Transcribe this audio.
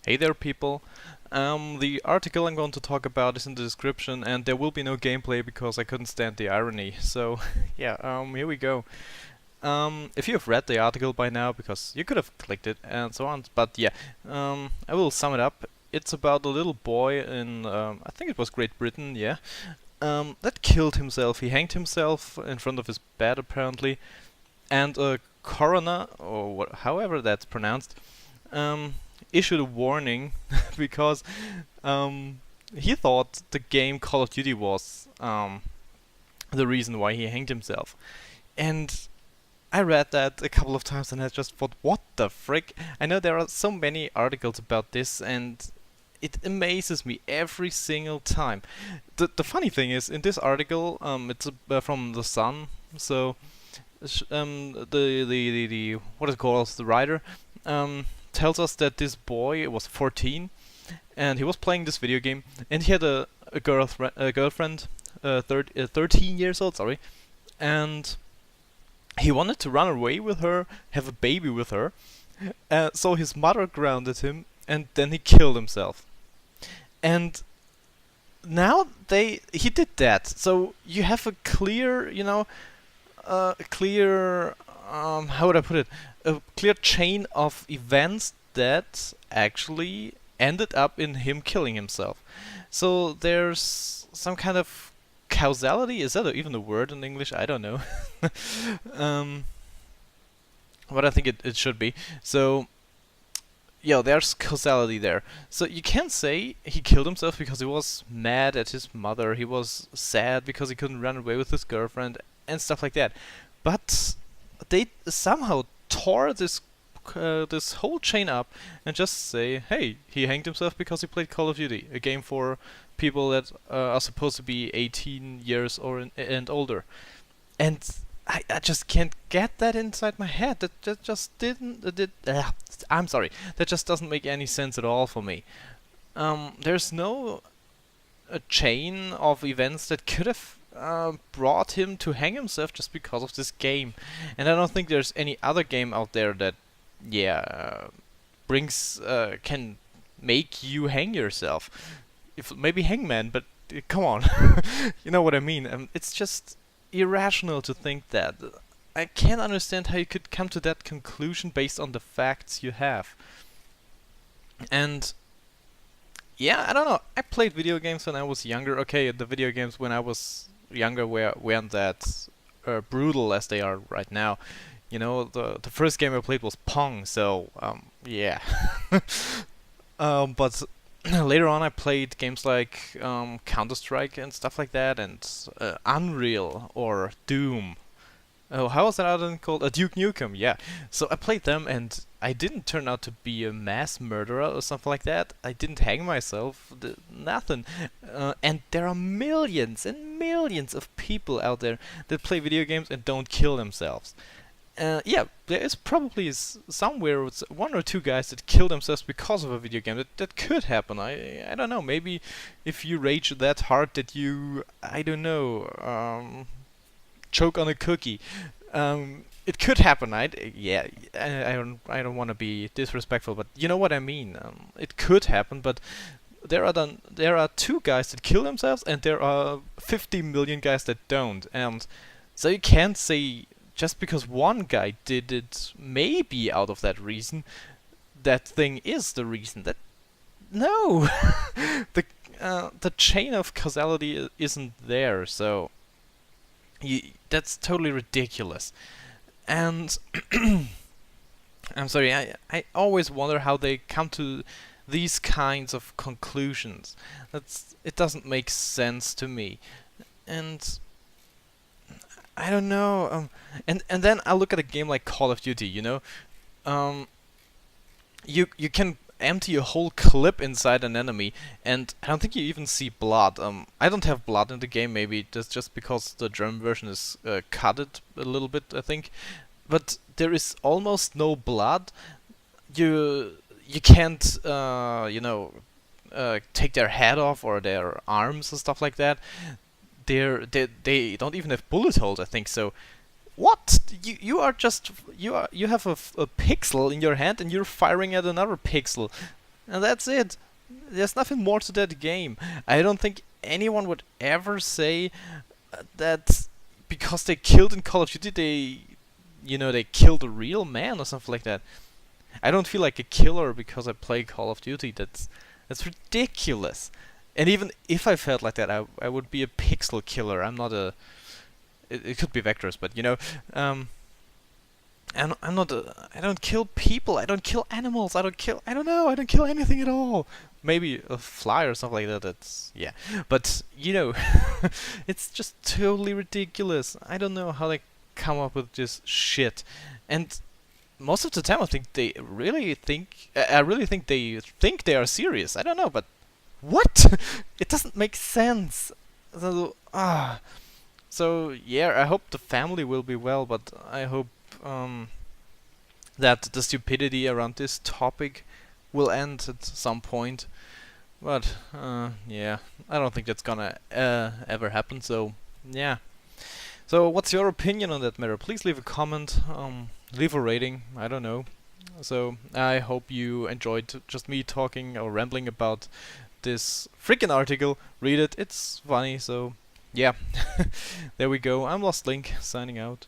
Hey there, people. The article I'm going to talk about is in the description, and there will be no gameplay because I couldn't stand the irony. So, yeah, here we go. If you have read the article by now, because you could have clicked it and so on, but yeah, I will sum it up. It's about a little boy in, I think it was Great Britain, yeah, that killed himself. He hanged himself in front of his bed, apparently, and a coroner, or however that's pronounced, um, issued a warning because he thought the game Call of Duty was the reason why he hanged himself. And I read that a couple of times and I just thought, what the frick? I know there are so many articles about this and it amazes me every single time. The funny thing is, in this article, it's from The Sun, so the what is it called, the writer, tells us that this boy was 14 and he was playing this video game and he had a girlfriend, 13 years old, sorry, and he wanted to run away with her, have a baby with her. So his mother grounded him and then he killed himself. And now he did that. So you have a clear, a clear, how would I put it? A clear chain of events that actually ended up in him killing himself. So there's some kind of causality. Is that even a word in English? I don't know. um, but I think it should be. So yeah, there's causality there. So you can't say he killed himself because he was mad at his mother. He was sad because he couldn't run away with his girlfriend and stuff like that. But they somehow tore this whole chain up and just say, hey, he hanged himself because he played Call of Duty, a game for people that are supposed to be 18 years and older. And I just can't get that inside my head. That just I'm sorry. That just doesn't make any sense at all for me. There's no a chain of events that could have brought him to hang himself just because of this game. And I don't think there's any other game out there that, brings can make you hang yourself. If maybe Hangman, but come on, you know what I mean. It's just irrational to think that. I can't understand how you could come to that conclusion based on the facts you have. And yeah, I don't know. I played video games when I was younger. Okay, the video games when I was younger weren't that brutal as they are right now. You know, the first game I played was Pong, so yeah. But later on I played games like Counter-Strike and stuff like that, and Unreal or Doom. Oh, how was that other one called? Duke Nukem, yeah. So I played them and I didn't turn out to be a mass murderer or something like that. I didn't hang myself, nothing. And there are millions and millions of people out there that play video games and don't kill themselves. Yeah, there is probably somewhere one or two guys that kill themselves because of a video game. That could happen. I don't know. Maybe if you rage that hard that you, I don't know, choke on a cookie. It could happen, right? Yeah, I don't want to be disrespectful, but you know what I mean. It could happen, but there are two guys that kill themselves, and there are 50 million guys that don't, and so you can't say just because one guy did it, maybe out of that reason, that thing is the reason. That no, the chain of causality isn't there, so that's totally ridiculous. And I'm sorry, I always wonder how they come to these kinds of conclusions. It doesn't make sense to me, and I don't know. And then I look at a game like Call of Duty. You can empty a whole clip inside an enemy, and I don't think you even see blood. I don't have blood in the game. Maybe that's just because the German version is cutted a little bit, I think. But there is almost no blood. You can't take their head off or their arms and stuff like that. They don't even have bullet holes, I think. So what? You are just you have a pixel in your hand and you're firing at another pixel. And that's it. There's nothing more to that game. I don't think anyone would ever say that because they killed in Call of Duty, they killed a real man or something like that. I don't feel like a killer because I play Call of Duty. That's ridiculous. And even if I felt like that, I would be a pixel killer. I'm not a. It could be vectors, but I'm not. I don't kill people. I don't kill animals. I don't kill. I don't know. I don't kill anything at all. Maybe a fly or something like that. That's yeah. But it's just totally ridiculous. I don't know how they come up with this shit. And most of the time, I think they really think. I really think they are serious. I don't know, but what? It doesn't make sense. So yeah, I hope the family will be well, but I hope um, that the stupidity around this topic will end at some point. But yeah, I don't think that's gonna ever happen. So yeah. So what's your opinion on that matter? Please leave a comment. Leave a rating. I don't know. So I hope you enjoyed just me talking or rambling about this freaking article. Read it. It's funny. So yeah. There we go. I'm Lost Link signing out.